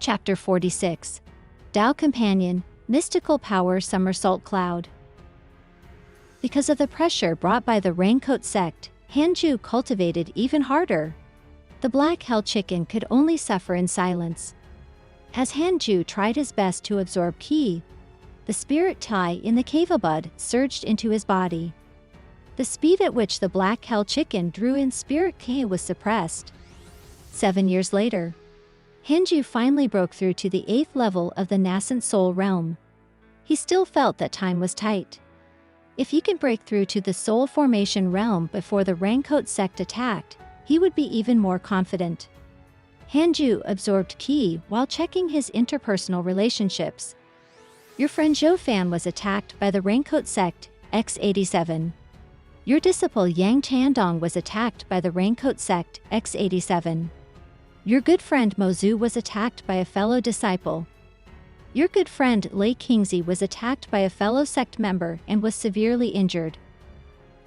Chapter 46. Tao Companion, Mystical Power Somersault Cloud. Because of the pressure brought by the raincoat sect, Hanju cultivated even harder. The black hell chicken could only suffer in silence. As Hanju tried his best to absorb ki, the spirit tie in the cava bud surged into his body. The speed at which the black hell chicken drew in spirit ki was suppressed. 7 years later, Hanju finally broke through to the 8th level of the nascent soul realm. He still felt that time was tight. If he could break through to the soul formation realm before the raincoat sect attacked, he would be even more confident. Hanju absorbed ki while checking his interpersonal relationships. Your friend Zhou Fan was attacked by the raincoat sect, X87. Your disciple Yang Chandong was attacked by the raincoat sect, X87. Your good friend Mozu was attacked by a fellow disciple. Your good friend Lei Qingzi was attacked by a fellow sect member and was severely injured.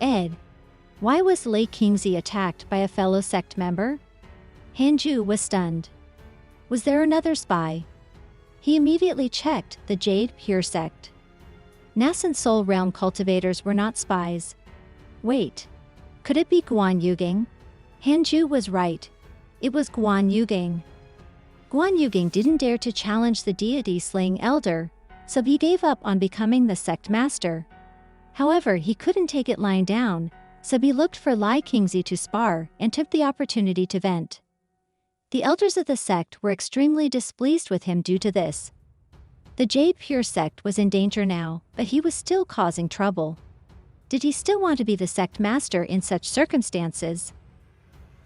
Ed. Why was Lei Qingzi attacked by a fellow sect member? Hanju was stunned. Was there another spy? He immediately checked the Jade Pure sect. Nascent Soul Realm cultivators were not spies. Wait. Could it be Guan Yugang? Hanju was right. It was Guan Yugang. Guan Yugang didn't dare to challenge the deity-slaying elder, so he gave up on becoming the sect master. However, he couldn't take it lying down, so he looked for Lei Qingzi to spar and took the opportunity to vent. The elders of the sect were extremely displeased with him due to this. The Jade Pure sect was in danger now, but he was still causing trouble. Did he still want to be the sect master in such circumstances?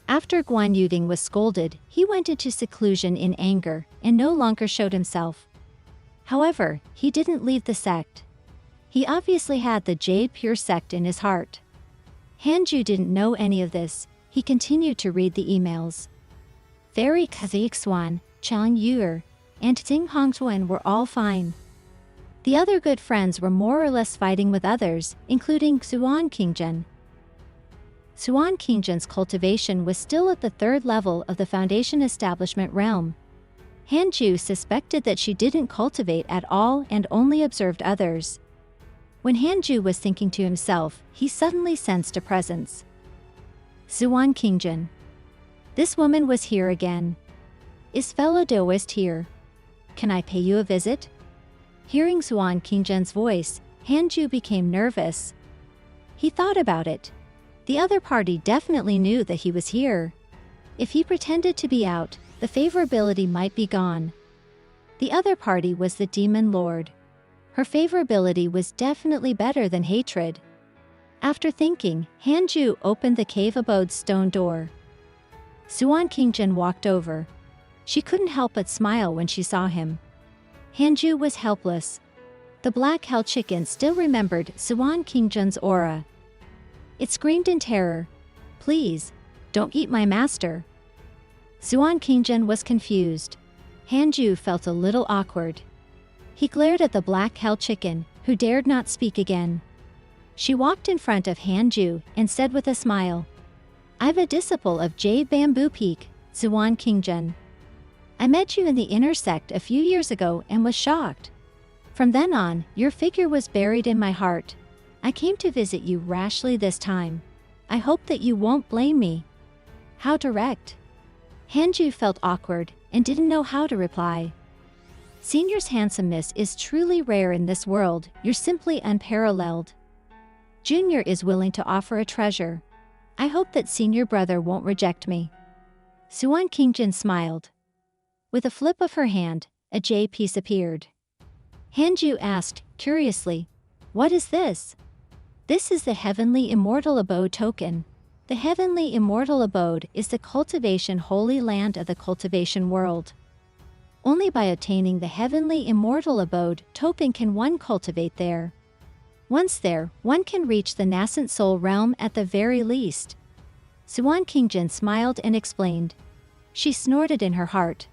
After Guan Yugang was scolded, he went into seclusion in anger and no longer showed himself. However, he didn't leave the sect. He obviously had the Jade Pure sect in his heart. Hanju didn't know any of this. He continued to read the emails. Fairy Kazixuan, Chang Yuer, and Ting Hongzuan were all fine. The other good friends were more or less fighting with others, including Xuan Qingzhen. Xuan Qingzhen's cultivation was still at the 3rd level of the Foundation Establishment realm. Hanju suspected that she didn't cultivate at all and only observed others. When Hanju was thinking to himself, he suddenly sensed a presence. Xuan Qingzhen. This woman was here again. Is fellow Daoist here? Can I pay you a visit? Hearing Xuan Qingzhen's voice, Hanju became nervous. He thought about it. The other party definitely knew that he was here. If he pretended to be out, the favorability might be gone. The other party was the Demon Lord. Her favorability was definitely better than hatred. After thinking, Hanju opened the cave abode's stone door. Xuan Qingzhen walked over. She couldn't help but smile when she saw him. Hanju was helpless. The black hell chicken still remembered Xuan Qingzhen's aura. It screamed in terror. Please, don't eat my master. Xuan Qingzhen was confused. Hanju felt a little awkward. He glared at the black hell chicken, who dared not speak again. She walked in front of Hanju and said with a smile, I'm a disciple of Jade Bamboo Peak, Xuan Qingzhen. I met you in the inner sect a few years ago and was shocked. From then on, your figure was buried in my heart. I came to visit you rashly this time. I hope that you won't blame me. How direct. Hanju felt awkward and didn't know how to reply. Senior's handsomeness is truly rare in this world. You're simply unparalleled. Junior is willing to offer a treasure. I hope that senior brother won't reject me. Xuan Qingzhen smiled. With a flip of her hand, a jade piece appeared. Hanju asked, curiously, what is this? This is the Heavenly Immortal Abode token. The Heavenly Immortal Abode is the cultivation holy land of the cultivation world. Only by obtaining the Heavenly Immortal Abode token can one cultivate there. Once there, one can reach the nascent soul realm at the very least. Xuan Qingzhen smiled and explained. She snorted in her heart.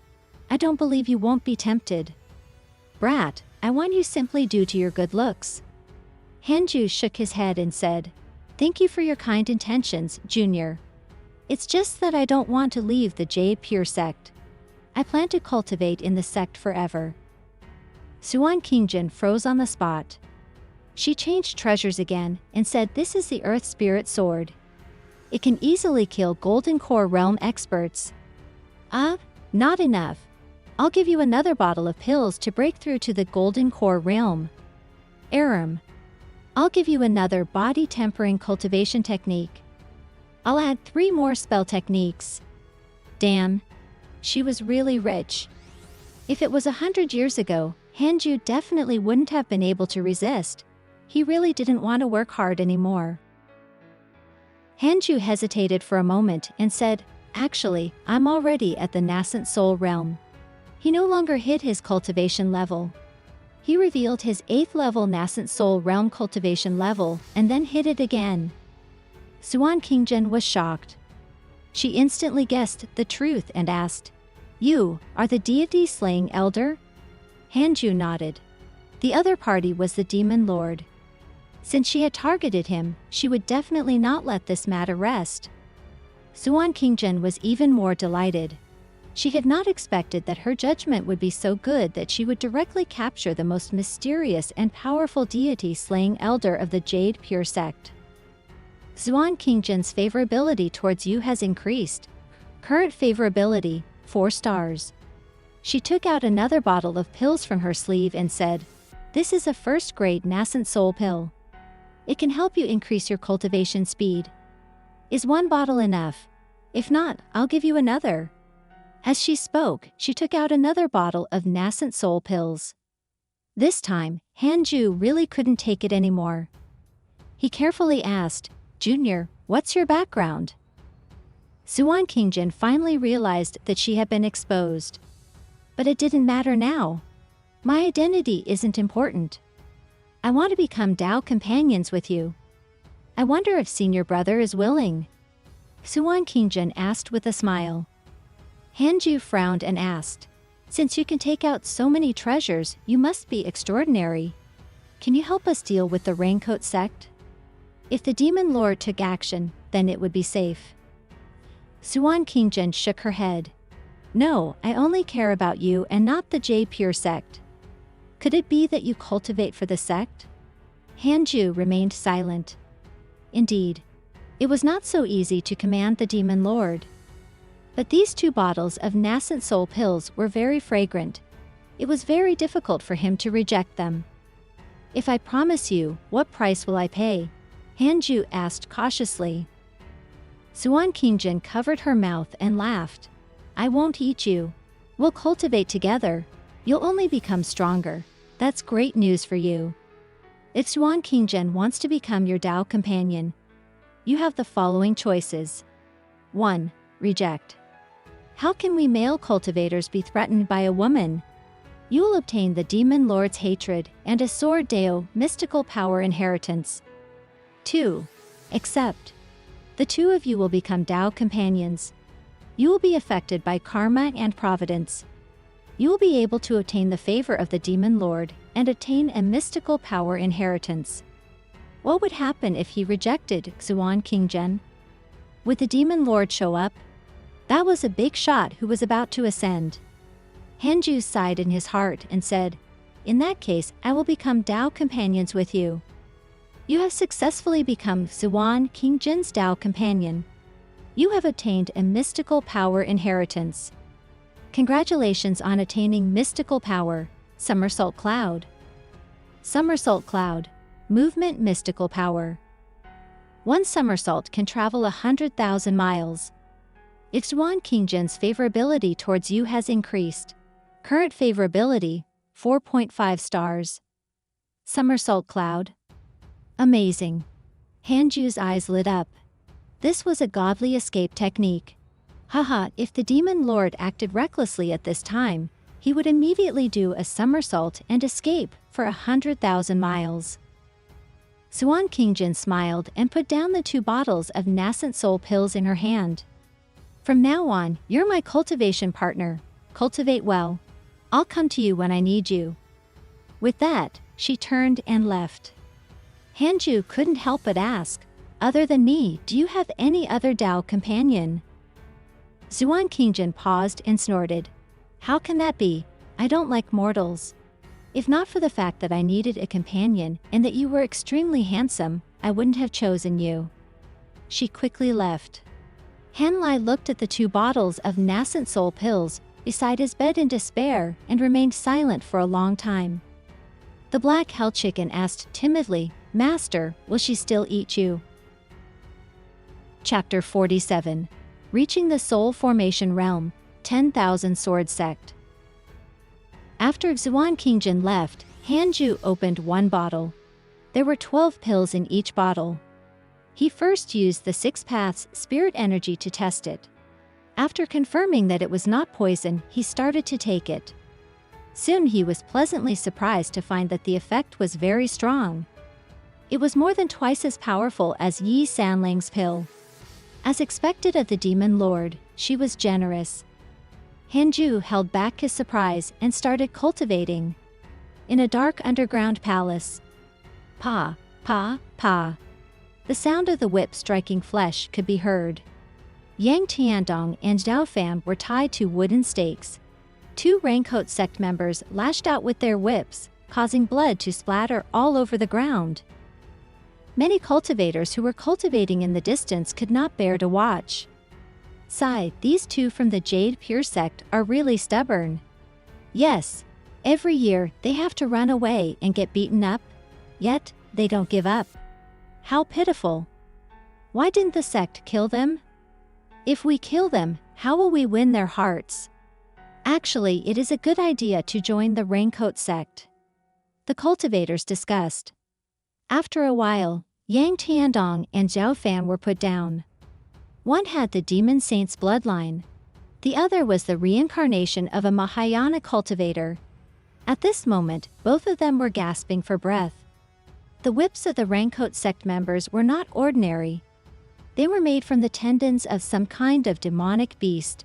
I don't believe you won't be tempted. Brat, I want you simply due to your good looks. Hanju shook his head and said, Thank you for your kind intentions, Junior. It's just that I don't want to leave the Jade Pure sect. I plan to cultivate in the sect forever. Suan Qingjin froze on the spot. She changed treasures again and said this is the Earth Spirit Sword. It can easily kill Golden Core Realm experts. Not enough. I'll give you another bottle of pills to break through to the Golden Core Realm. Aram. I'll give you another body tempering cultivation technique. I'll add 3 more spell techniques. Damn. She was really rich. If it was 100 years ago, Hanju definitely wouldn't have been able to resist. He really didn't want to work hard anymore. Hanju hesitated for a moment and said, actually, I'm already at the nascent soul realm. He no longer hit his cultivation level. He revealed his 8th level nascent soul realm cultivation level and then hit it again. Suan Qingjin was shocked. She instantly guessed the truth and asked, "You are the deity slaying elder?" Hanju nodded. The other party was the demon lord. Since she had targeted him, she would definitely not let this matter rest. Suan Qingjin was even more delighted. She had not expected that her judgment would be so good that she would directly capture the most mysterious and powerful deity-slaying elder of the Jade Pure sect. Suan Qingjin's favorability towards you has increased. Current favorability, 4 stars. She took out another bottle of pills from her sleeve and said, "This is a first-grade nascent soul pill. It can help you increase your cultivation speed. Is 1 bottle enough? If not, I'll give you another." As she spoke, she took out another bottle of nascent soul pills. This time, Hanju really couldn't take it anymore. He carefully asked, "Junior, what's your background?" Suan Qingjin finally realized that she had been exposed. But it didn't matter now. My identity isn't important. I want to become Dao companions with you. I wonder if senior brother is willing. Suan Qingjin asked with a smile. Hanju frowned and asked, "Since you can take out so many treasures, you must be extraordinary. Can you help us deal with the Raincoat sect? If the demon lord took action, then it would be safe." Suan Qingjin shook her head. "No, I only care about you and not the J Pure sect. Could it be that you cultivate for the sect?" Hanju remained silent. Indeed, it was not so easy to command the demon lord. But these 2 bottles of nascent soul pills were very fragrant. It was very difficult for him to reject them. "If I promise you, what price will I pay?" Hanju asked cautiously. Suan Qingjin covered her mouth and laughed. "I won't eat you. We'll cultivate together. You'll only become stronger. That's great news for you. If Suan Qingjin wants to become your Dao companion, you have the following choices. 1. Reject. How can we male cultivators be threatened by a woman? You will obtain the demon lord's hatred and a sword Dao mystical power inheritance. 2. Accept. The 2 of you will become Dao companions. You will be affected by karma and providence. You will be able to obtain the favor of the demon lord and attain a mystical power inheritance. What would happen if he rejected Suan Qingjin? Would the demon lord show up? That was a big shot who was about to ascend. Hanju sighed in his heart and said, "In that case, I will become Dao companions with you." You have successfully become Suan Qingjin's Dao companion. You have obtained a mystical power inheritance. Congratulations on attaining mystical power, Somersault Cloud. Somersault Cloud, movement mystical power. 1 somersault can travel 100,000 miles. If Suan Qingjin's favorability towards you has increased. Current favorability, 4.5 stars. Somersault Cloud. Amazing. Hanju's eyes lit up. This was a godly escape technique. Haha, if the demon lord acted recklessly at this time, he would immediately do a somersault and escape for 100,000 miles. Suan Qingjin smiled and put down the 2 bottles of nascent soul pills in her hand. "From now on, you're my cultivation partner. Cultivate well. I'll come to you when I need you." With that, she turned and left. Hanju couldn't help but ask, "Other than me, do you have any other Dao companion?" Suan Qingjin paused and snorted. How can that be? I don't like mortals. If not for the fact that I needed a companion and that you were extremely handsome, I wouldn't have chosen you." She quickly left. Hanlai looked at the 2 bottles of nascent soul pills beside his bed in despair and remained silent for a long time. The black hell chicken asked timidly, "Master, will she still eat you?" Chapter 47. Reaching the Soul Formation Realm, 10,000 Sword Sect. After Xuan Qingjin left, Hanju opened 1 bottle. There were 12 pills in each bottle. He first used the 6 Paths spirit energy to test it. After confirming that it was not poison, he started to take it. Soon he was pleasantly surprised to find that the effect was very strong. It was more than twice as powerful as Yi Sanlang's pill. As expected of the Demon Lord, she was generous. Hanju held back his surprise and started cultivating. In a dark underground palace. Pa, pa, pa. The sound of the whip striking flesh could be heard. Yang Tiandong and Zhao Fan were tied to wooden stakes. 2 raincoat sect members lashed out with their whips, causing blood to splatter all over the ground. Many cultivators who were cultivating in the distance could not bear to watch. Sigh, these 2 from the Jade Pure sect are really stubborn. Yes, every year they have to run away and get beaten up, yet they don't give up. How pitiful. Why didn't the sect kill them? If we kill them, how will we win their hearts? Actually, it is a good idea to join the Raincoat sect. The cultivators discussed. After a while, Yang Tiandong and Zhao Fan were put down. One had the Demon Saint's bloodline. The other was the reincarnation of a Mahayana cultivator. At this moment, both of them were gasping for breath. The whips of the Raincoat sect members were not ordinary. They were made from the tendons of some kind of demonic beast.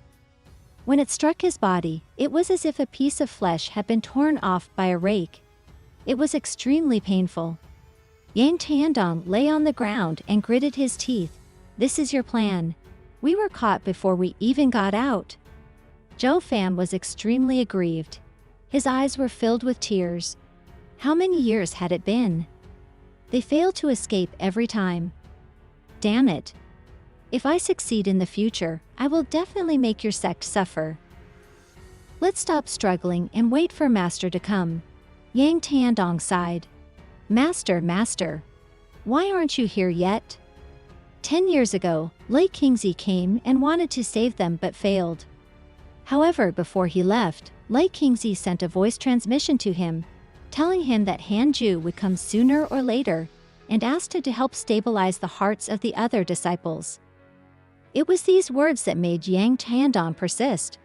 When it struck his body, it was as if a piece of flesh had been torn off by a rake. It was extremely painful. Yang Tiandong lay on the ground and gritted his teeth. "This is your plan. We were caught before we even got out." Zhou Fan was extremely aggrieved. His eyes were filled with tears. How many years had it been? They failed to escape every time. Damn it. If I succeed in the future, I will definitely make your sect suffer. Let's stop struggling and wait for Master to come. Yang Tiandong sighed. Master, Master. Why aren't you here yet? 10 years ago, Lei Qingzi came and wanted to save them but failed. However, before he left, Lei Qingzi sent a voice transmission to him, telling him that Hanju would come sooner or later, and asked him to help stabilize the hearts of the other disciples. It was these words that made Yang Tiandong persist.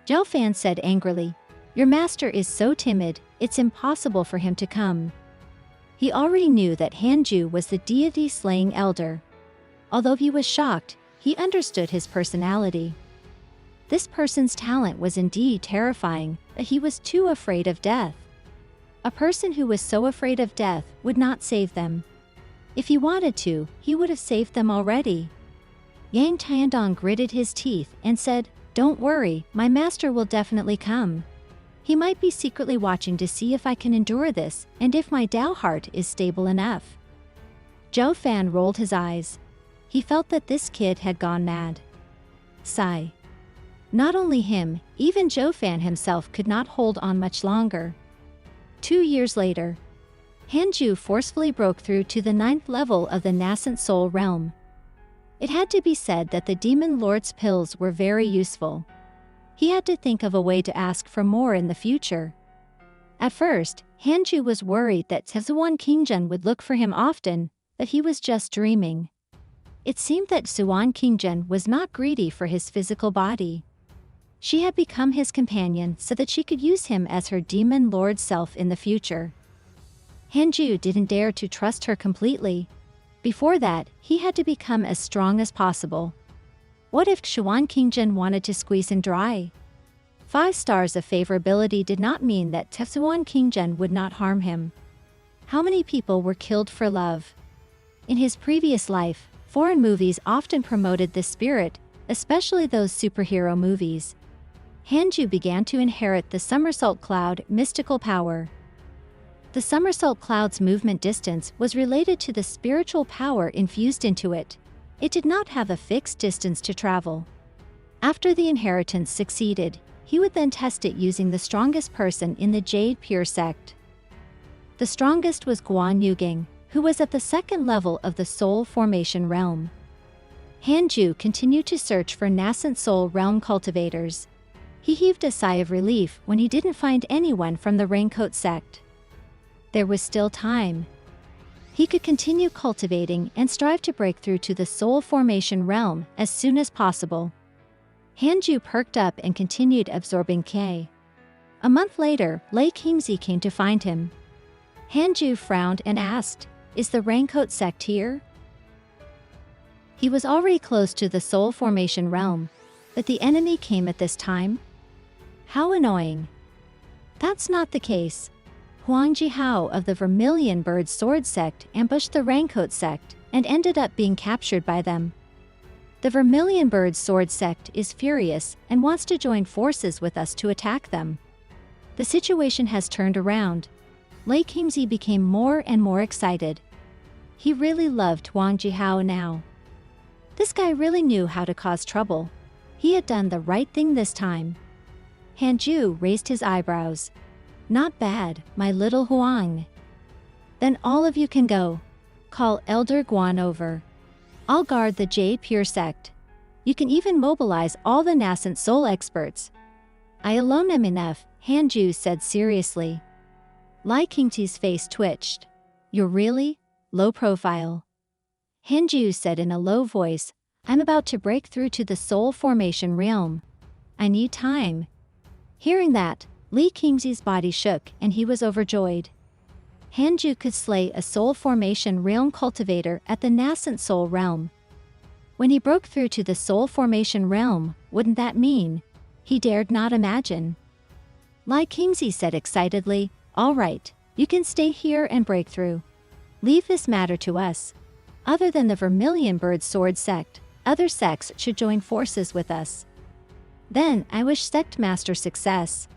Zhao Fan said angrily, "Your master is so timid, it's impossible for him to come." He already knew that Hanju was the deity-slaying elder. Although he was shocked, he understood his personality. This person's talent was indeed terrifying, but he was too afraid of death. A person who was so afraid of death would not save them. If he wanted to, he would have saved them already. Yang Tiandong gritted his teeth and said, "Don't worry, my master will definitely come. He might be secretly watching to see if I can endure this and if my Tao heart is stable enough." Zhou Fan rolled his eyes. He felt that this kid had gone mad. Sigh. Not only him, even Zhou Fan himself could not hold on much longer. 2 years later, Hanju forcefully broke through to the 9th level of the nascent soul realm. It had to be said that the Demon Lord's pills were very useful. He had to think of a way to ask for more in the future. At first, Hanju was worried that Xuan Qingjun would look for him often, but he was just dreaming. It seemed that Xuan Qingjun was not greedy for his physical body. She had become his companion so that she could use him as her Demon Lord self in the future. Hanju didn't dare to trust her completely. Before that, he had to become as strong as possible. What if Xuan Qingjun wanted to squeeze him dry? 5 stars of favorability did not mean that Xuan Qingjun would not harm him. How many people were killed for love? In his previous life, foreign movies often promoted this spirit, especially those superhero movies. Hanju began to inherit the somersault cloud mystical power. The somersault cloud's movement distance was related to the spiritual power infused into it. It did not have a fixed distance to travel. After the inheritance succeeded, he would then test it using the strongest person in the Jade Pure sect. The strongest was Guan Yuging, who was at the second level of the Soul Formation Realm. Hanju continued to search for nascent Soul Realm cultivators. He heaved a sigh of relief when he didn't find anyone from the Raincoat sect. There was still time. He could continue cultivating and strive to break through to the Soul Formation Realm as soon as possible. Hanju perked up and continued absorbing K. A month later, Lei Qingzi came to find him. Hanju frowned and asked, "Is the Raincoat sect here?" He was already close to the Soul Formation Realm, but the enemy came at this time? How annoying. That's not the case. Huang Jihao of the Vermilion Bird Sword sect ambushed the Raincoat sect and ended up being captured by them. The Vermilion Bird Sword sect is furious and wants to join forces with us to attack them. The situation has turned around. Lei Qingzi became more and more excited. He really loved Huang Jihao now. This guy really knew how to cause trouble. He had done the right thing this time. Hanju raised his eyebrows. "Not bad, my little Huang. Then all of you can go. Call Elder Guan over. I'll guard the Jade Pure sect. You can even mobilize all the nascent soul experts." "I alone am enough," Hanju said seriously. Lei Qingzi's face twitched. "You're really low profile." Hanju said in a low voice, "I'm about to break through to the Soul Formation Realm. I need time." Hearing that, Lei Qingzi's body shook and he was overjoyed. Hanju could slay a Soul Formation Realm cultivator at the nascent Soul Realm. When he broke through to the Soul Formation Realm, wouldn't that mean? He dared not imagine. Lei Qingzi said excitedly, "All right, you can stay here and break through. Leave this matter to us. Other than the Vermilion Bird Sword sect, other sects should join forces with us. Then I wish Sect Master success."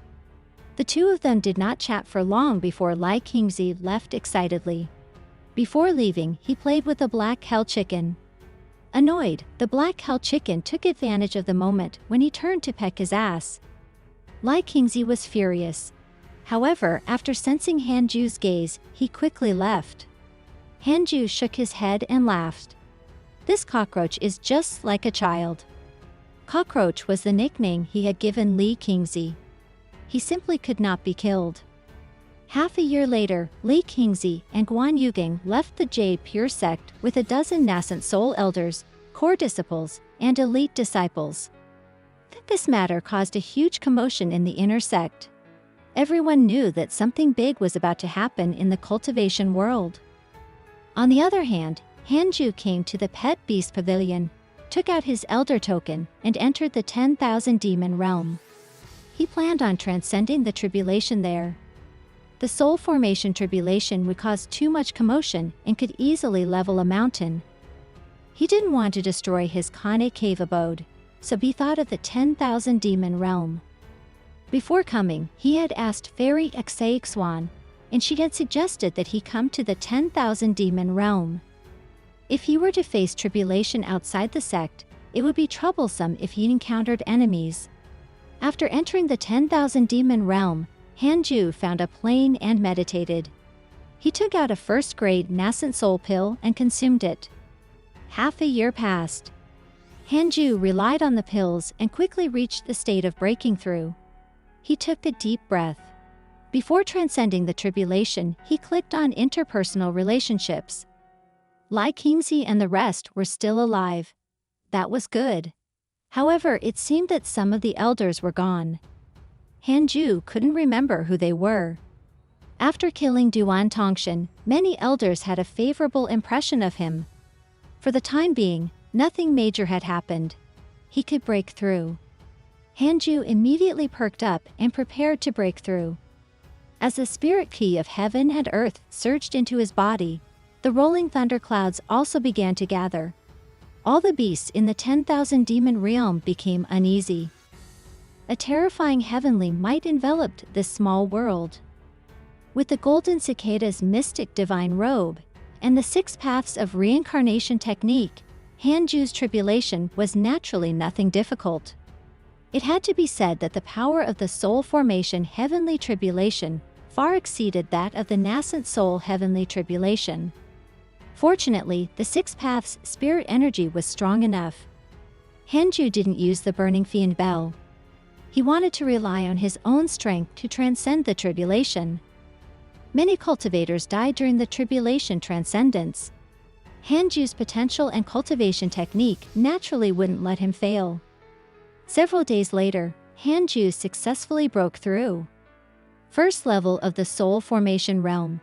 The two of them did not chat for long before Lei Qingzi left excitedly. Before leaving, he played with the Black Hell Chicken. Annoyed, the Black Hell Chicken took advantage of the moment when he turned to peck his ass. Lei Qingzi was furious. However, after sensing Hanju's gaze, he quickly left. Hanju shook his head and laughed. "This cockroach is just like a child." Cockroach was the nickname he had given Lei Qingzi. He simply could not be killed. Half a year later, Lei Qingzi and Guan Yuging left the Jade Pure sect with a dozen nascent soul elders, core disciples, and elite disciples. This matter caused a huge commotion in the inner sect. Everyone knew that something big was about to happen in the cultivation world. On the other hand, Hanju came to the Pet Beast Pavilion, took out his elder token, and entered the 10,000 Demon Realm. He planned on transcending the tribulation there. The Soul Formation tribulation would cause too much commotion and could easily level a mountain. He didn't want to destroy his connate cave abode, so he thought of the 10,000 Demon Realm. Before coming, he had asked Fairy Xaixuan, and she had suggested that he come to the 10,000 Demon Realm. If he were to face tribulation outside the sect, it would be troublesome if he encountered enemies. After entering the 10,000 Demon Realm, Hanju found a plane and meditated. He took out a first-grade nascent soul pill and consumed it. Half a year passed. Hanju relied on the pills and quickly reached the state of breaking through. He took a deep breath. Before transcending the tribulation, he clicked on interpersonal relationships. Lei Qingzi and the rest were still alive. That was good. However, it seemed that some of the elders were gone. Hanju couldn't remember who they were. After killing Duan Tongshan, many elders had a favorable impression of him. For the time being, nothing major had happened. He could break through. Hanju immediately perked up and prepared to break through. As the spirit key of heaven and earth surged into his body, the rolling thunderclouds also began to gather. All the beasts in the 10,000 Demon Realm became uneasy. a terrifying heavenly might enveloped this small world. With the golden cicada's mystic divine robe, and the 6 paths of reincarnation technique, Hanju's tribulation was naturally nothing difficult. It had to be said that the power of the soul formation heavenly tribulation far exceeded that of the nascent soul heavenly tribulation. Fortunately, the 6 paths spirit energy was strong enough. Hanju didn't use the burning fiend bell. He wanted to rely on his own strength to transcend the tribulation. Many cultivators died during the tribulation transcendence. Hanju's potential and cultivation technique naturally wouldn't let him fail. Several days later, Hanju successfully broke through. First level of the soul formation realm.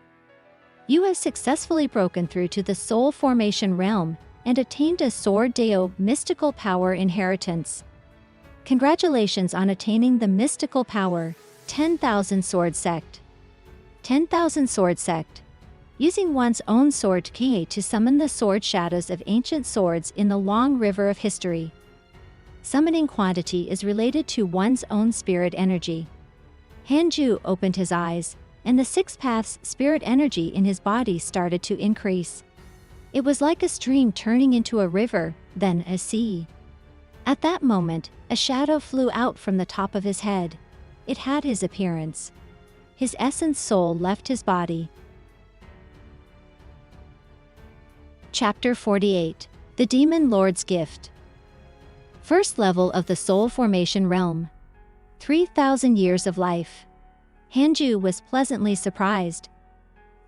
You have successfully broken through to the soul formation realm and attained a Sword Deo mystical power inheritance. Congratulations on attaining the mystical power, 10,000 Sword Sect. 10,000 Sword Sect. Using one's own sword ki to summon the sword shadows of ancient swords in the long river of history. Summoning quantity is related to one's own spirit energy. Hanju opened his eyes, and the 6 paths spirit energy in his body started to increase. It was like a stream turning into a river, then a sea. At that moment, a shadow flew out from the top of his head. It had his appearance. His essence soul left his body. Chapter 48. The Demon Lord's Gift. First level of the soul formation realm. 3,000 years of life. Hanju was pleasantly surprised.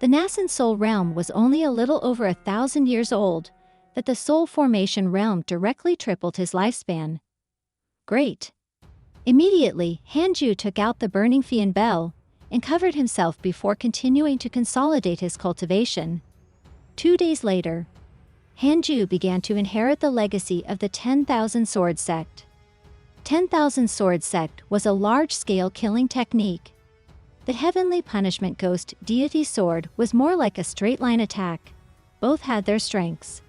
The nascent soul realm was only a little over 1,000 years old, but the soul formation realm directly tripled his lifespan. Great. Immediately, Hanju took out the burning fiend bell and covered himself before continuing to consolidate his cultivation. 2 days later, Hanju began to inherit the legacy of the 10,000 Sword Sect. 10,000 Sword Sect was a large-scale killing technique. The heavenly punishment ghost deity sword was more like a straight-line attack. Both had their strengths.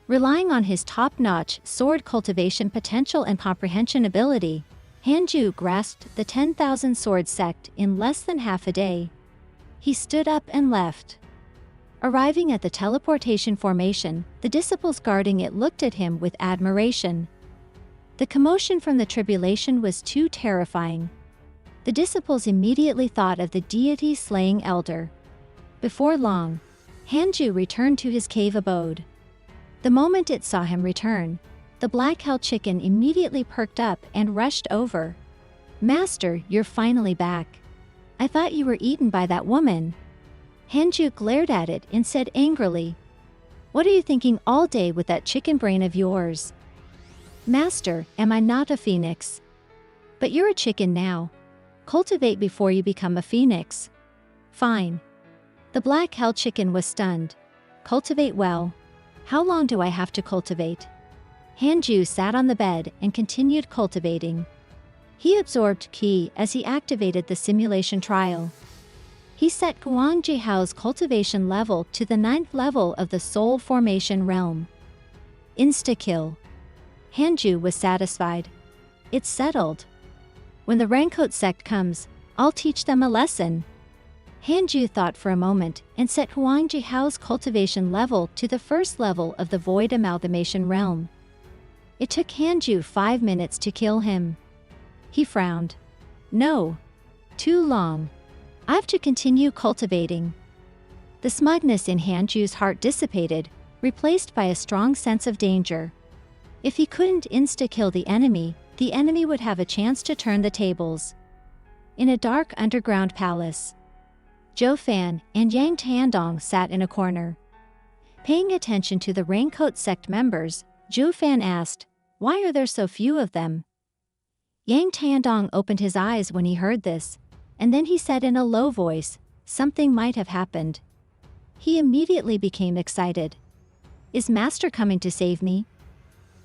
Relying on his top-notch sword cultivation potential and comprehension ability, Hanju grasped the 10,000 Sword Sect in less than half a day. He stood up and left. Arriving at the teleportation formation, the disciples guarding it looked at him with admiration. The commotion from the tribulation was too terrifying. The disciples immediately thought of the deity-slaying elder. Before long, Hanju returned to his cave abode. The moment it saw him return, the black hell chicken immediately perked up and rushed over. "Master, you're finally back. I thought you were eaten by that woman." Hanju glared at it and said angrily, "What are you thinking all day with that chicken brain of yours?" "Master, am I not a phoenix?" "But you're a chicken now. Cultivate before you become a phoenix." "Fine." The black hell chicken was stunned. "Cultivate well. How long do I have to cultivate?" Hanju sat on the bed and continued cultivating. He absorbed ki as he activated the simulation trial. He set Guang Jihao's cultivation level to the 9th level of the soul formation realm. Insta-kill. Hanju was satisfied. It's settled. When the Raincoat sect comes, I'll teach them a lesson. Hanju thought for a moment and set Huang Jihao's cultivation level to the 1st level of the void amalgamation realm. It took Hanju 5 minutes to kill him. He frowned. "No. Too long. I have to continue cultivating." The smugness in Hanju's heart dissipated, replaced by a strong sense of danger. If he couldn't insta-kill the enemy would have a chance to turn the tables. In a dark underground palace, Zhou Fan and Yang Tiandong sat in a corner. Paying attention to the Raincoat sect members, Zhou Fan asked, "Why are there so few of them?" Yang Tiandong opened his eyes when he heard this, and then he said in a low voice, "Something might have happened." He immediately became excited. "Is Master coming to save me?"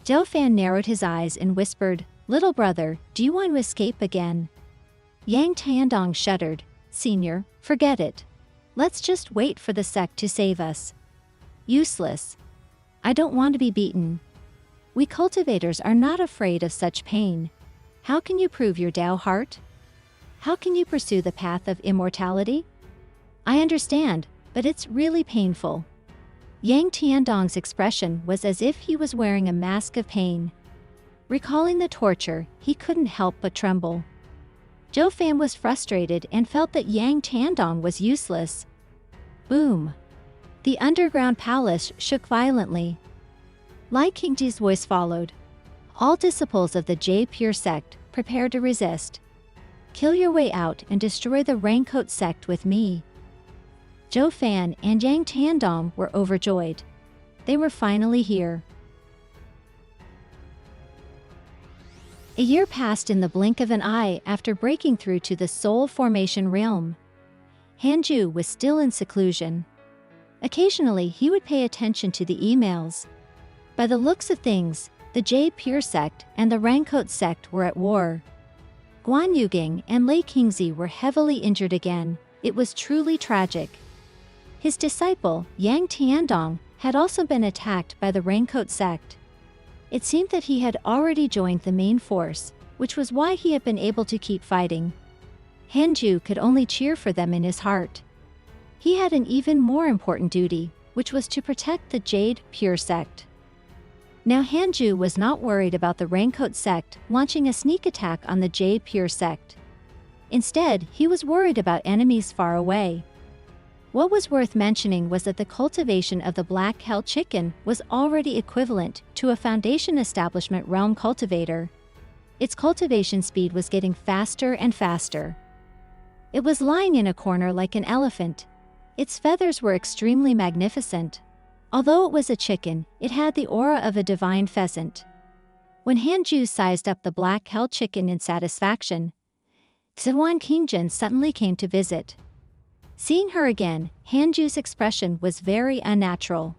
Zhou Fan narrowed his eyes and whispered, "Little brother, do you want to escape again?" Yang Tiandong shuddered. "Senior, forget it. Let's just wait for the sect to save us." "Useless. I don't want to be beaten. We cultivators are not afraid of such pain. How can you prove your Tao heart? How can you pursue the path of immortality? I understand, but it's really painful. Yang Tiandong's expression was as if he was wearing a mask of pain. Recalling the torture, he couldn't help but tremble. Zhou Fan was frustrated and felt that Yang Tiandong was useless. Boom! The underground palace shook violently. Lai Qingji's voice followed. All disciples of the Jade Pure sect, prepare to resist. Kill your way out and destroy the Raincoat sect with me. Zhou Fan and Yang Tiandong were overjoyed. They were finally here. A year passed in the blink of an eye after breaking through to the Soul Formation realm. Hanju was still in seclusion. Occasionally he would pay attention to the emails. By the looks of things, the Jade Pure sect and the Raincoat sect were at war. Guan Yuging and Lei Qingzi were heavily injured again. It was truly tragic. His disciple, Yang Tiandong, had also been attacked by the Raincoat sect. It seemed that he had already joined the main force, which was why he had been able to keep fighting. Hanju could only cheer for them in his heart. He had an even more important duty, which was to protect the Jade Pure sect. Now Hanju was not worried about the Raincoat sect launching a sneak attack on the Jade Pure sect. Instead, he was worried about enemies far away. What was worth mentioning was that the cultivation of the Black Hell Chicken was already equivalent to a Foundation Establishment Realm cultivator. Its cultivation speed was getting faster and faster. It was lying in a corner like an elephant. Its feathers were extremely magnificent. Although it was a chicken, it had the aura of a divine pheasant. When Hanju sized up the Black Hell Chicken in satisfaction, Zhuan Qingjin suddenly came to visit. Seeing her again, Hanju's expression was very unnatural.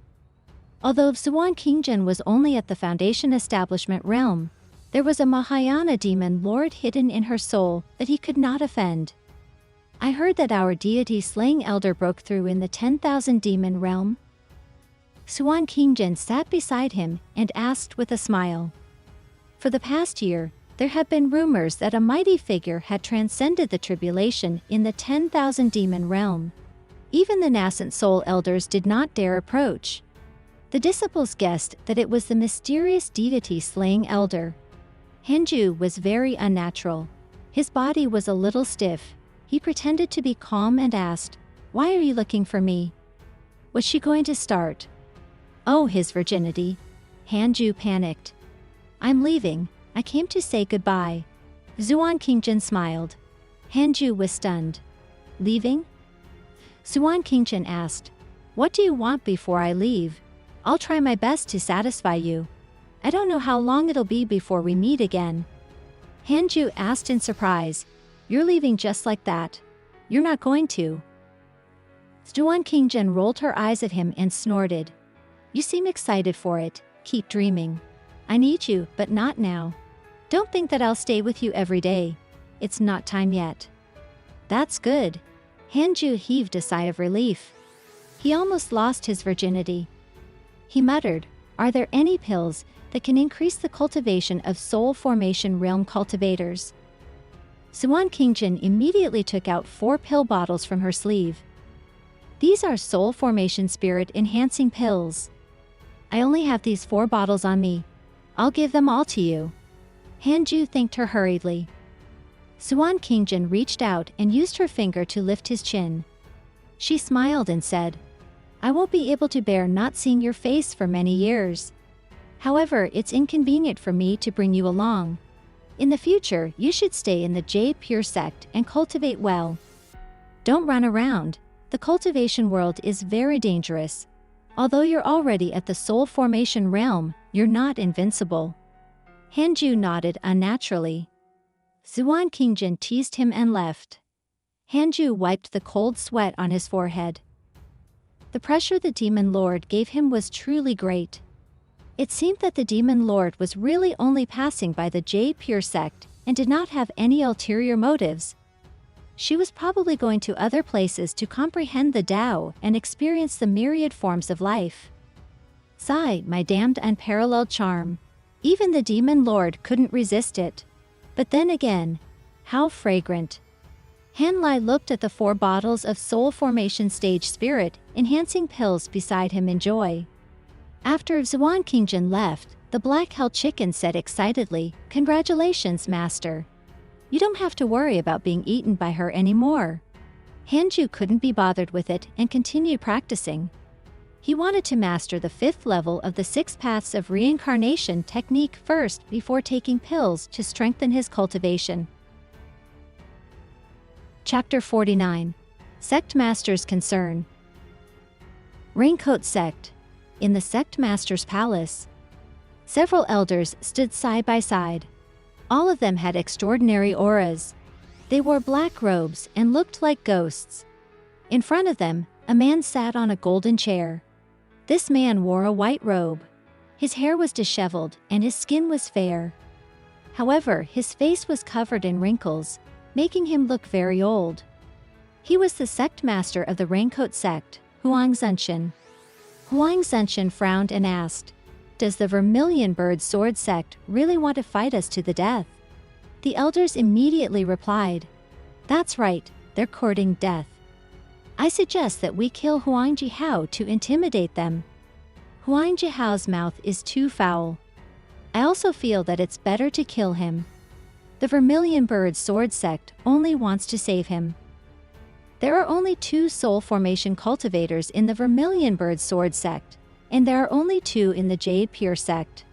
Although Zhuan Qingjin was only at the Foundation Establishment realm, there was a Mahayana demon lord hidden in her soul that he could not offend. I heard that our deity-slaying elder broke through in the 10,000 demon realm. Zhuan Qingjin sat beside him and asked with a smile. For the past year, there had been rumors that a mighty figure had transcended the tribulation in the 10,000 demon realm. Even the nascent soul elders did not dare approach. The disciples guessed that it was the mysterious deity-slaying elder. Hanju was very unnatural. His body was a little stiff. He pretended to be calm and asked, "Why are you looking for me?" Was she going to start? Oh, his virginity. Hanju panicked. "I'm leaving. I came to say goodbye." Zhuan Qingjin smiled. Hanju was stunned. "Leaving?" Zhuan Qingjin asked, "What do you want before I leave? I'll try my best to satisfy you. I don't know how long it'll be before we meet again." Hanju asked in surprise, "You're leaving just like that? You're not going to?" Zhuan Qingjin rolled her eyes at him and snorted. "You seem excited for it. Keep dreaming. I need you, but not now. Don't think that I'll stay with you every day. It's not time yet." "That's good." Hanju heaved a sigh of relief. He almost lost his virginity. He muttered, "Are there any pills that can increase the cultivation of Soul Formation Realm cultivators?" Zhuan Qingjin immediately took out 4 pill bottles from her sleeve. "These are Soul Formation Spirit Enhancing Pills. I only have these 4 bottles on me. I'll give them all to you." Hanju thanked her hurriedly. Zhuan Qingjin reached out and used her finger to lift his chin. She smiled and said, "I won't be able to bear not seeing your face for many years. However, it's inconvenient for me to bring you along. In the future, you should stay in the Jade Pure sect and cultivate well. Don't run around. The cultivation world is very dangerous. Although you're already at the Soul Formation realm, you're not invincible." Hanju nodded unnaturally. Zhuan Qingjin teased him and left. Hanju wiped the cold sweat on his forehead. The pressure the Demon Lord gave him was truly great. It seemed that the Demon Lord was really only passing by the Jade Pure sect and did not have any ulterior motives. She was probably going to other places to comprehend the Tao and experience the myriad forms of life. Sigh, my damned unparalleled charm. Even the Demon Lord couldn't resist it. But then again, how fragrant. Hanlai looked at the 4 bottles of soul formation stage spirit enhancing pills beside him in joy. After Zhuan Qingjin left, the black-held chicken said excitedly, "Congratulations, master. You don't have to worry about being eaten by her anymore." Hanju couldn't be bothered with it and continued practicing. He wanted to master the 5th level of the 6 paths of reincarnation technique first before taking pills to strengthen his cultivation. Chapter 49. Sect Master's Concern. Raincoat Sect. In the Sect Master's palace, several elders stood side by side. All of them had extraordinary auras. They wore black robes and looked like ghosts. In front of them, a man sat on a golden chair. This man wore a white robe. His hair was disheveled and his skin was fair. However, his face was covered in wrinkles, making him look very old. He was the sect master of the Raincoat Sect, Huang Zenshin. Huang Zenshin frowned and asked, "Does the Vermilion Bird Sword Sect really want to fight us to the death?" The elders immediately replied, "That's right, they're courting death. I suggest that we kill Huang Jihao to intimidate them. Huang Jihao's mouth is too foul. I also feel that it's better to kill him. The Vermilion Bird Sword Sect only wants to save him." There are only 2 soul formation cultivators in the Vermilion Bird Sword Sect, and there are only 2 in the Jade Pure Sect.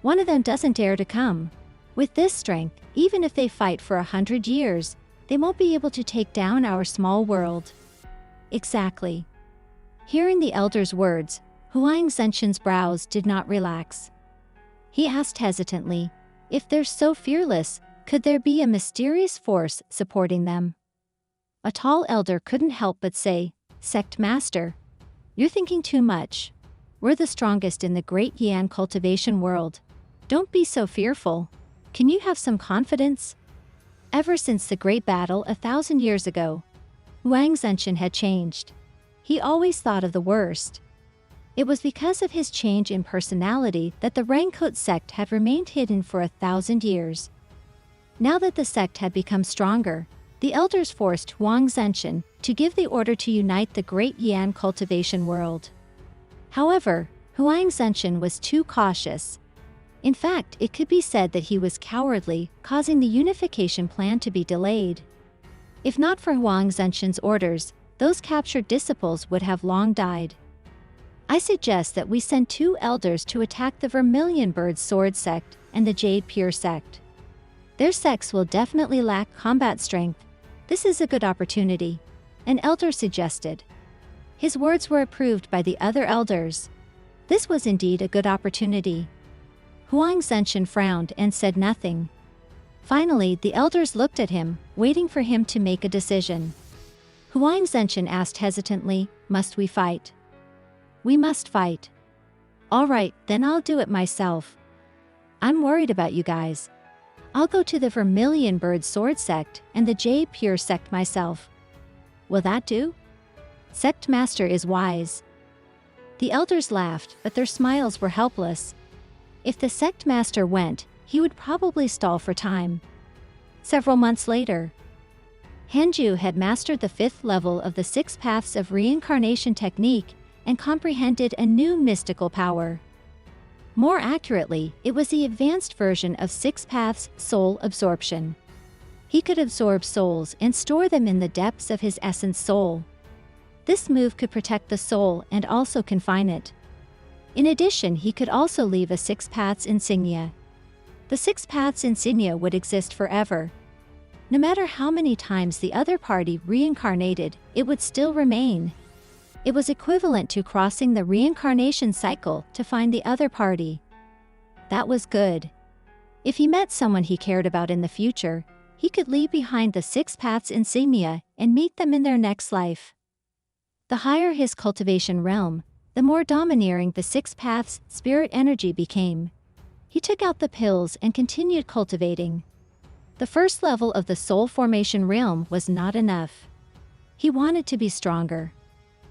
One of them doesn't dare to come. With this strength, even if they fight for 100 years, they won't be able to take down our small world. Exactly. Hearing the elder's words, Huang Zenshin's brows did not relax. He asked hesitantly, if they're so fearless, could there be a mysterious force supporting them? A tall elder couldn't help but say, "Sect Master, you're thinking too much. We're the strongest in the Great Yan cultivation world. Don't be so fearful. Can you have some confidence?" Ever since the great battle 1,000 years ago, Huang Zenshin had changed. He always thought of the worst. It was because of his change in personality that the Raincoat Sect had remained hidden for 1,000 years. Now that the sect had become stronger, the elders forced Huang Zenshin to give the order to unite the Great Yan cultivation world. However, Huang Zenshin was too cautious. In fact, it could be said that he was cowardly, causing the unification plan to be delayed. If not for Huang Zenshin's orders, those captured disciples would have long died. I suggest that we send 2 elders to attack the Vermilion Bird Sword Sect and the Jade Pure Sect. Their sects will definitely lack combat strength. This is a good opportunity, an elder suggested. His words were approved by the other elders. This was indeed a good opportunity. Huang Zenshin frowned and said nothing. Finally, the elders looked at him, waiting for him to make a decision. Huang Zenshin asked hesitantly, "Must we fight?" "We must fight." "All right, then I'll do it myself. I'm worried about you guys. I'll go to the Vermilion Bird Sword Sect and the Jade Pure Sect myself. Will that do?" Sect Master is wise. The elders laughed, but their smiles were helpless. If the Sect Master went, he would probably stall for time. Several months later, Hanju had mastered the 5th level of the 6 paths of reincarnation technique and comprehended a new mystical power. More accurately, it was the advanced version of 6 paths soul absorption. He could absorb souls and store them in the depths of his essence soul. This move could protect the soul and also confine it. In addition, he could also leave a 6 paths insignia. The 6 paths insignia would exist forever. No matter how many times the other party reincarnated, it would still remain. It was equivalent to crossing the reincarnation cycle to find the other party. That was good. If he met someone he cared about in the future, he could leave behind the 6 paths insignia and meet them in their next life. The higher his cultivation realm, the more domineering the 6 paths spirit energy became. He took out the pills and continued cultivating. The first level of the soul formation realm was not enough. He wanted to be stronger.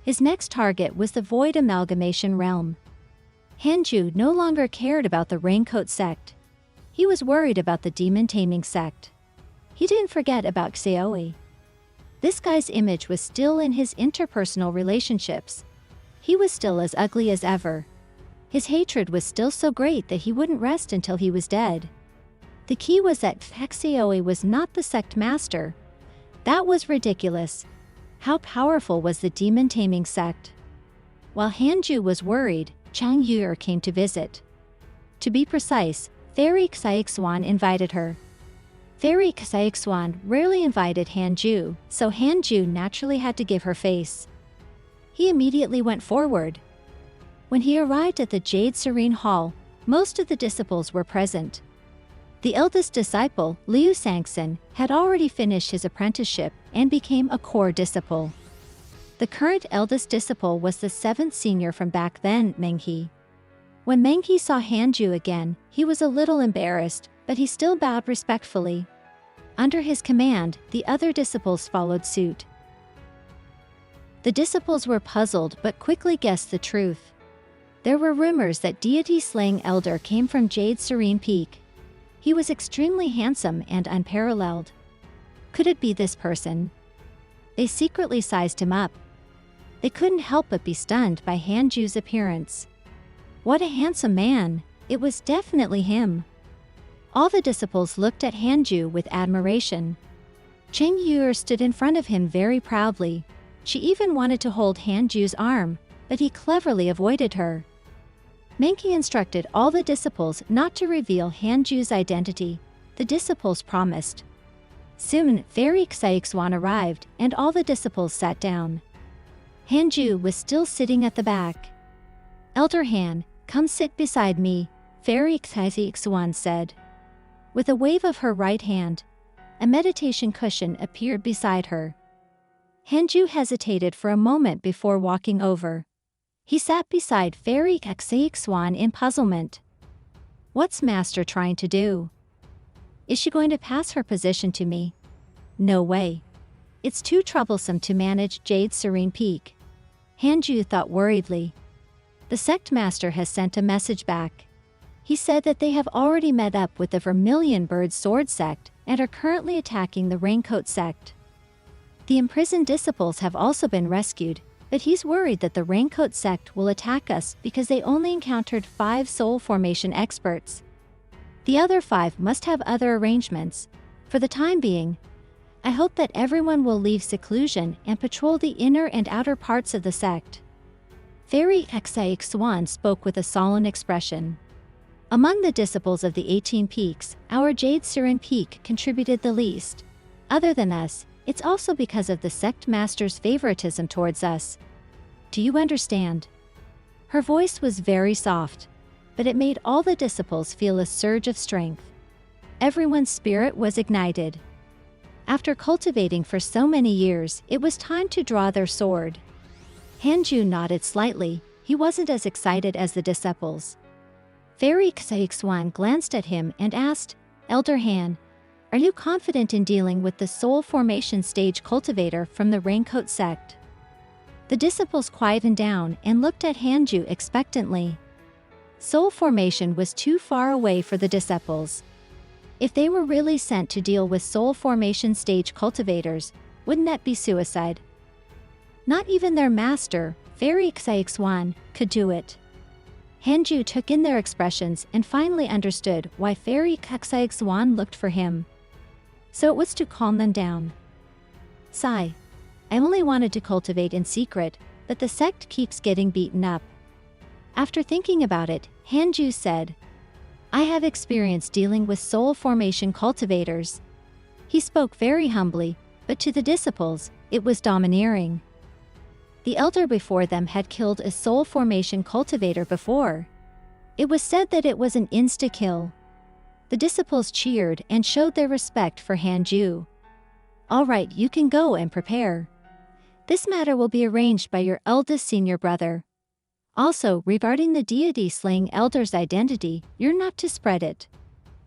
His next target was the void amalgamation realm. Hanju no longer cared about the Raincoat Sect. He was worried about the demon-taming sect. He didn't forget about Xiaoyi. This guy's image was still in his interpersonal relationships. He was still as ugly as ever. His hatred was still so great that he wouldn't rest until he was dead. The key was that Xiaoyi was not the sect master. That was ridiculous. How powerful was the demon-taming sect? While Hanju was worried, Chang Yuer came to visit. To be precise, Fairy Xiaoxuan invited her. Fairy Xiaoxuan rarely invited Hanju, so Hanju naturally had to give her face. He immediately went forward. When he arrived at the Jade Serene Hall, most of the disciples were present. The eldest disciple, Liu Sangson, had already finished his apprenticeship and became a core disciple. The current eldest disciple was the 7th senior from back then, Meng He. When Meng He saw Hanju again, he was a little embarrassed, but he still bowed respectfully. Under his command, the other disciples followed suit. The disciples were puzzled but quickly guessed the truth. There were rumors that deity-slaying elder came from Jade Serene Peak. He was extremely handsome and unparalleled. Could it be this person? They secretly sized him up. They couldn't help but be stunned by Hanju's appearance. What a handsome man! It was definitely him. All the disciples looked at Hanju with admiration. Cheng Yuer stood in front of him very proudly. She even wanted to hold Hanju's arm, but he cleverly avoided her. Menki instructed all the disciples not to reveal Hanju's identity. The disciples promised. Soon, Fairy Xiaoxuan arrived, and all the disciples sat down. Hanju was still sitting at the back. Elder Han, come sit beside me, Fairy Xiaoxuan said. With a wave of her right hand, a meditation cushion appeared beside her. Hanju hesitated for a moment before walking over. He sat beside Fairy Xiaoxuan in puzzlement. What's Master trying to do? Is she going to pass her position to me? No way. It's too troublesome to manage Jade Serene Peak. Hanju thought worriedly. The sect master has sent a message back. He said that they have already met up with the Vermilion Bird Sword sect and are currently attacking the Raincoat sect. The imprisoned disciples have also been rescued, but he's worried that the Raincoat sect will attack us because they only encountered 5 soul formation experts. The other 5 must have other arrangements. For the time being, I hope that everyone will leave seclusion and patrol the inner and outer parts of the sect. Fairy Xiaoxuan spoke with a solemn expression. Among the disciples of the 18 peaks, our Jade Serene Peak contributed the least. Other than us, it's also because of the sect master's favoritism towards us. Do you understand? Her voice was very soft, but it made all the disciples feel a surge of strength. Everyone's spirit was ignited. After cultivating for so many years, it was time to draw their sword. Hanju nodded slightly. He wasn't as excited as the disciples. Fairy Xiaoxuan glanced at him and asked, Elder Han, are you confident in dealing with the soul formation stage cultivator from the Raincoat sect? The disciples quietened down and looked at Hanju expectantly. Soul formation was too far away for the disciples. If they were really sent to deal with soul formation stage cultivators, wouldn't that be suicide? Not even their master, Fairy Xiaoxuan, could do it. Hanju took in their expressions and finally understood why Fairy Xiaoxuan looked for him. So it was to calm them down. Sigh. I only wanted to cultivate in secret, but the sect keeps getting beaten up. After thinking about it, Hanju said, I have experience dealing with soul formation cultivators. He spoke very humbly, but to the disciples, it was domineering. The elder before them had killed a soul formation cultivator before. It was said that it was an insta-kill. The disciples cheered and showed their respect for Hanju. All right, you can go and prepare. This matter will be arranged by your eldest senior brother. Also, regarding the deity-slaying elder's identity, you're not to spread it.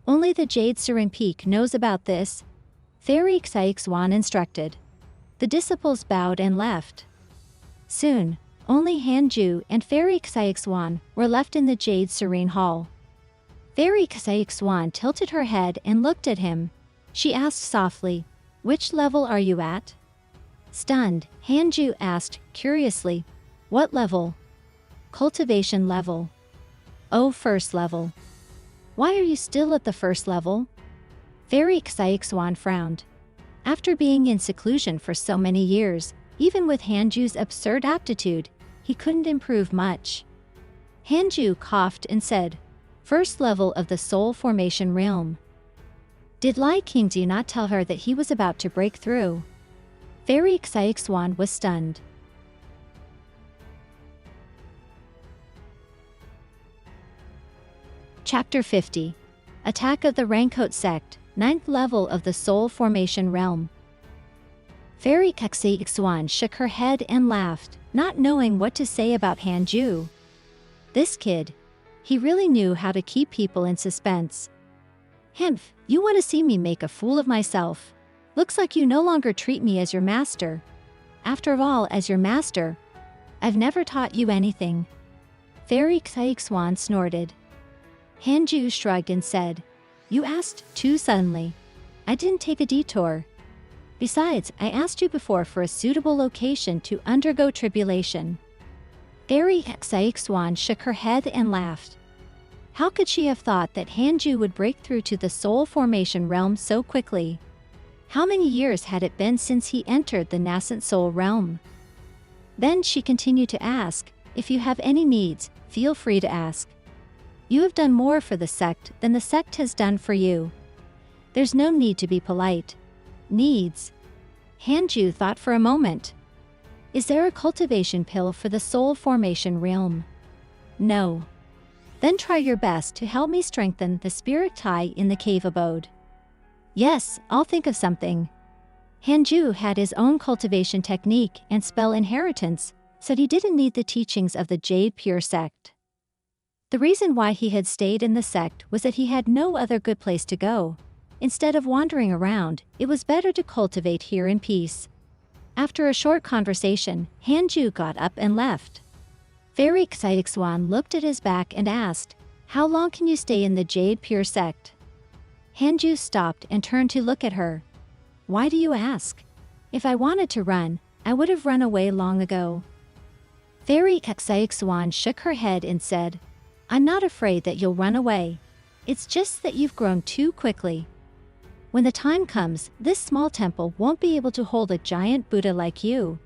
Only the Jade Serene Peak knows about this. Fairy Xiaoxuan instructed. The disciples bowed and left. Soon, only Hanju and Fairy Xiaoxuan were left in the Jade Serene Hall. Fairy Caixuan tilted her head and looked at him. She asked softly, "Which level are you at?" Stunned, Hanju asked, curiously, "What level?" "Cultivation level." "Oh, first level. Why are you still at the first level?" Fairy Caixuan frowned. After being in seclusion for so many years, even with Hanju's absurd aptitude, he couldn't improve much. Hanju coughed and said, "First level of the soul formation realm." Did Lai Qingji not tell her that he was about to break through? Fairy Caixuan was stunned. Chapter 50. Attack of the Raincoat Sect, 9th level of the soul formation realm. Fairy Caixuan shook her head and laughed, not knowing what to say about Hanju. This kid. He really knew how to keep people in suspense. "Hemph, you want to see me make a fool of myself? Looks like you no longer treat me as your master. After all, as your master, I've never taught you anything." Fairy Caixuan snorted. Hanju shrugged and said, "You asked too suddenly. I didn't take a detour. Besides, I asked you before for a suitable location to undergo tribulation." Fairy Caixuan shook her head and laughed. How could she have thought that Hanju would break through to the soul formation realm so quickly? How many years had it been since he entered the nascent soul realm? Then she continued to ask, "If you have any needs, feel free to ask. You have done more for the sect than the sect has done for you. There's no need to be polite." Needs? Hanju thought for a moment. Is there a cultivation pill for the soul formation realm? No. Then try your best to help me strengthen the spirit tie in the cave abode. Yes, I'll think of something. Hanju had his own cultivation technique and spell inheritance, so he didn't need the teachings of the Jade Pure sect. The reason why he had stayed in the sect was that he had no other good place to go. Instead of wandering around, it was better to cultivate here in peace. After a short conversation, Hanju got up and left. Fairy Caixuan looked at his back and asked, "How long can you stay in the Jade Pure sect?" Hanju stopped and turned to look at her. "Why do you ask? If I wanted to run, I would have run away long ago." Fairy Caixuan shook her head and said, "I'm not afraid that you'll run away. It's just that you've grown too quickly. When the time comes, this small temple won't be able to hold a giant Buddha like you.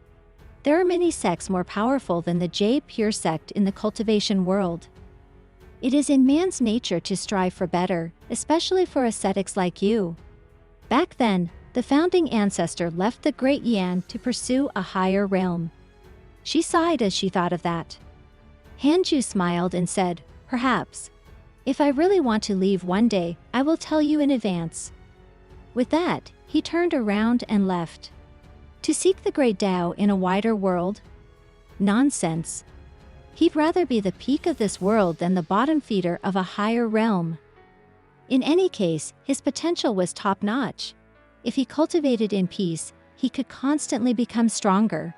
There are many sects more powerful than the Jade Pure sect in the cultivation world. It is in man's nature to strive for better, especially for ascetics like you." Back then, the founding ancestor left the Great Yan to pursue a higher realm. She sighed as she thought of that. Hanju smiled and said, "Perhaps. If I really want to leave one day, I will tell you in advance." With that, he turned around and left. To seek the great Tao in a wider world? Nonsense. He'd rather be the peak of this world than the bottom feeder of a higher realm. In any case, his potential was top-notch. If he cultivated in peace, he could constantly become stronger.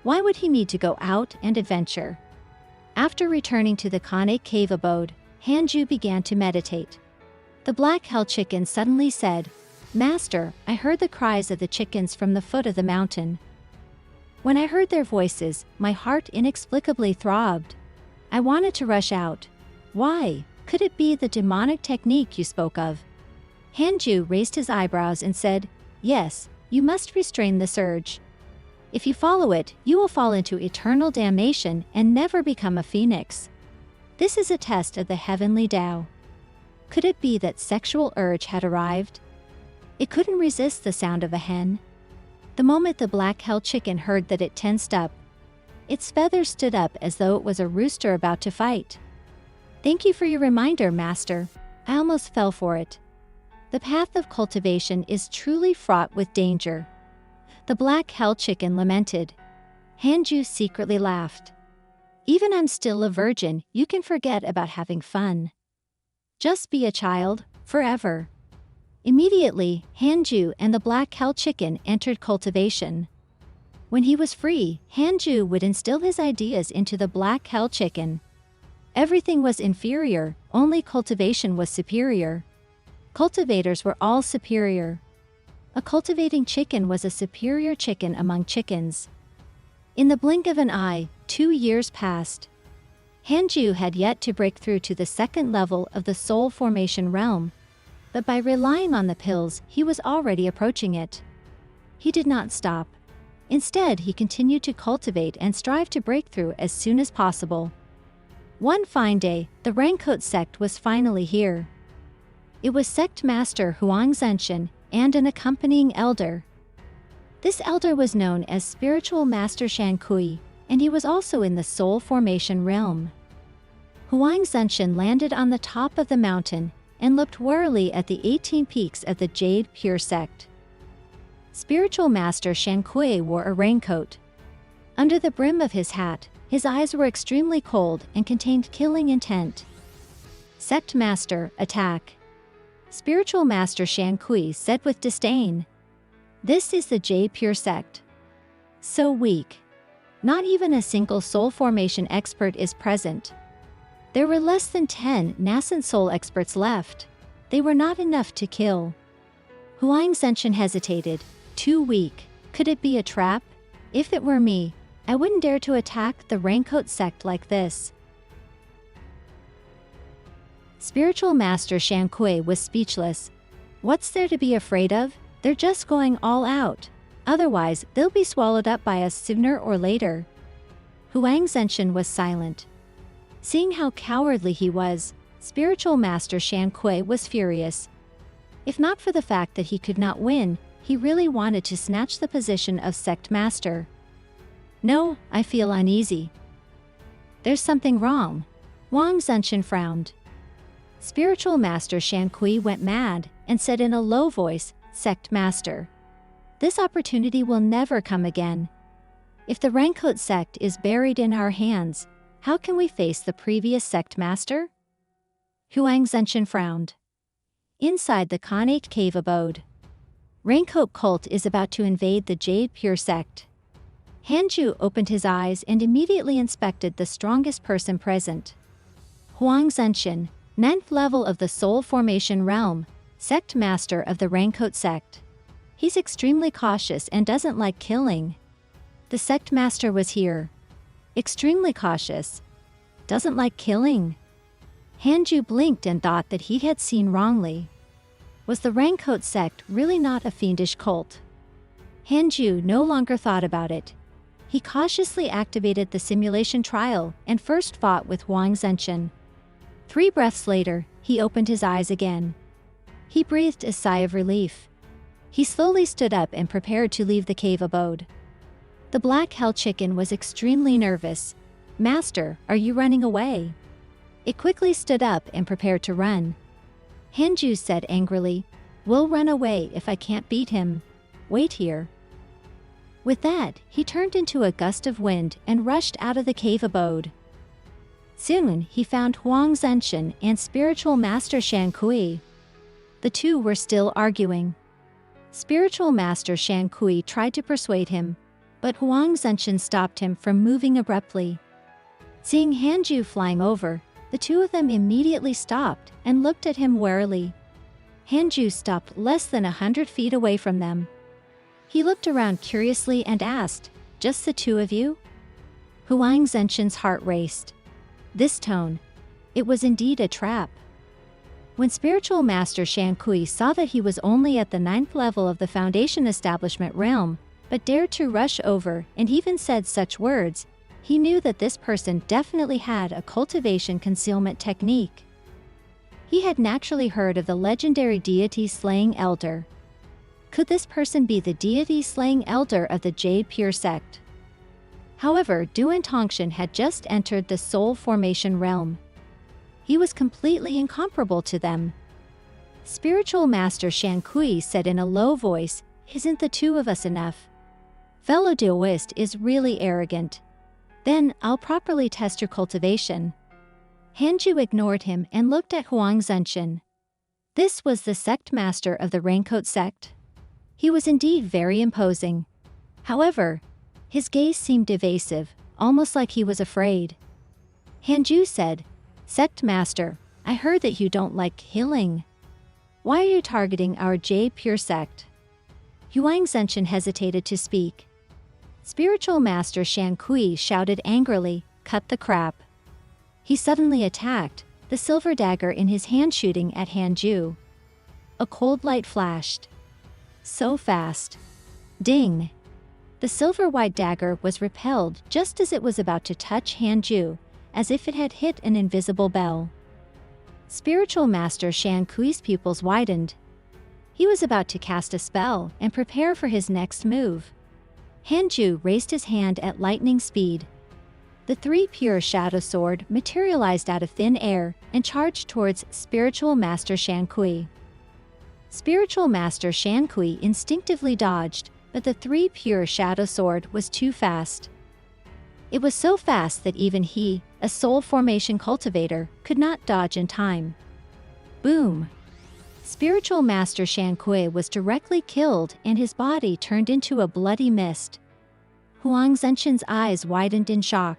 Why would he need to go out and adventure? After returning to the connate cave abode, Hanju began to meditate. The black-held chicken suddenly said, "Master, I heard the cries of the chickens from the foot of the mountain. When I heard their voices, my heart inexplicably throbbed. I wanted to rush out. Why? Could it be the demonic technique you spoke of?" Hanju raised his eyebrows and said, "Yes, you must restrain the surge. If you follow it, you will fall into eternal damnation and never become a phoenix. This is a test of the heavenly Tao." Could it be that sexual urge had arrived? It couldn't resist the sound of a hen. The moment the black-held chicken heard that, it tensed up. Its feathers stood up as though it was a rooster about to fight. "Thank you for your reminder, Master. I almost fell for it. The path of cultivation is truly fraught with danger." The black-held chicken lamented. Hanju secretly laughed. "Even I'm still a virgin, you can forget about having fun. Just be a child, forever." Immediately, Hanju and the black-held chicken entered cultivation. When he was free, Hanju would instill his ideas into the black-held chicken. Everything was inferior, only cultivation was superior. Cultivators were all superior. A cultivating chicken was a superior chicken among chickens. In the blink of an eye, 2 years passed. Hanju had yet to break through to the second level of the soul formation realm, but by relying on the pills, he was already approaching it. He did not stop. Instead, he continued to cultivate and strive to break through as soon as possible. One fine day, the Raincoat sect was finally here. It was sect master Huang Zenshin and an accompanying elder. This elder was known as Spiritual Master Shan Kui, and he was also in the soul formation realm. Huang Zenshin landed on the top of the mountain and looked warily at the 18 peaks of the Jade Pure sect. Spiritual Master Shan Kui wore a raincoat. Under the brim of his hat, his eyes were extremely cold and contained killing intent. Sect Master, attack. Spiritual Master Shan Kui said with disdain. This is the Jade Pure sect. So weak. Not even a single soul formation expert is present. There were less than 10 nascent soul experts left. They were not enough to kill. Huang Zenshin hesitated. Too weak. Could it be a trap? If it were me, I wouldn't dare to attack the Raincoat sect like this. Spiritual Master Shan Kui was speechless. What's there to be afraid of? They're just going all out. Otherwise, they'll be swallowed up by us sooner or later. Huang Zenshin was silent. Seeing how cowardly he was, Spiritual Master Shan Kui was furious. If not for the fact that he could not win, he really wanted to snatch the position of sect master. No, I feel uneasy. There's something wrong. Huang Zenshin frowned. Spiritual Master Shan Kui went mad and said in a low voice, Sect Master. This opportunity will never come again. If the Raincoat sect is buried in our hands, how can we face the previous sect master? Huang Zenshin frowned. Inside the connate cave abode. Raincoat cult is about to invade the Jade Pure sect. Hanju opened his eyes and immediately inspected the strongest person present. Huang Zenshin, 9th level of the soul formation realm, sect master of the Raincoat sect. He's extremely cautious and doesn't like killing. The sect master was here. Extremely cautious. Doesn't like killing. Hanju blinked and thought that he had seen wrongly. Was the Raincoat sect really not a fiendish cult? Hanju no longer thought about it. He cautiously activated the simulation trial and first fought with Huang Zenshin. 3 breaths later, he opened his eyes again. He breathed a sigh of relief. He slowly stood up and prepared to leave the cave abode. The black hell chicken was extremely nervous. Master, are you running away? It quickly stood up and prepared to run. Hanju said angrily, We'll run away if I can't beat him. Wait here. With that, he turned into a gust of wind and rushed out of the cave abode. Soon, he found Huang Zenshin and Spiritual Master Shan Kui. The two were still arguing. Spiritual Master Shan Kui tried to persuade him, but Huang Zenshin stopped him from moving abruptly. Seeing Hanju flying over, the two of them immediately stopped and looked at him warily. Hanju stopped less than 100 feet away from them. He looked around curiously and asked, Just the two of you? Huang Zenshin's heart raced. This tone. It was indeed a trap. When Spiritual Master Shan Kui saw that he was only at the 9th level of the Foundation Establishment realm, but dared to rush over and even said such words, he knew that this person definitely had a cultivation concealment technique. He had naturally heard of the legendary deity slaying elder. Could this person be the deity slaying elder of the Jade Pure sect? However, Duan Tongshan had just entered the soul formation realm. He was completely incomparable to them. Spiritual Master Shan Kui said in a low voice, Isn't the two of us enough? Fellow Daoist is really arrogant. Then I'll properly test your cultivation. Hanju ignored him and looked at Huang Zenshin. This was the sect master of the Raincoat sect. He was indeed very imposing. However, his gaze seemed evasive, almost like he was afraid. Hanju said, Sect Master, I heard that you don't like healing. Why are you targeting our J Pure sect? Huang Zenshin hesitated to speak. Spiritual Master Shan Kui shouted angrily, cut the crap. He suddenly attacked, the silver dagger in his hand shooting at Hanju. A cold light flashed. So fast. Ding! The silver-white dagger was repelled just as it was about to touch Hanju, as if it had hit an invisible bell. Spiritual Master Shan Kui's pupils widened. He was about to cast a spell and prepare for his next move. Hanju raised his hand at lightning speed. The three pure shadow sword materialized out of thin air and charged towards Spiritual Master Shan Kui. Spiritual Master Shan Kui instinctively dodged, but the three pure shadow sword was too fast. It was so fast that even he, a soul formation cultivator, could not dodge in time. Boom! Spiritual Master Shan Kui was directly killed and his body turned into a bloody mist. Huang Zenshin's eyes widened in shock.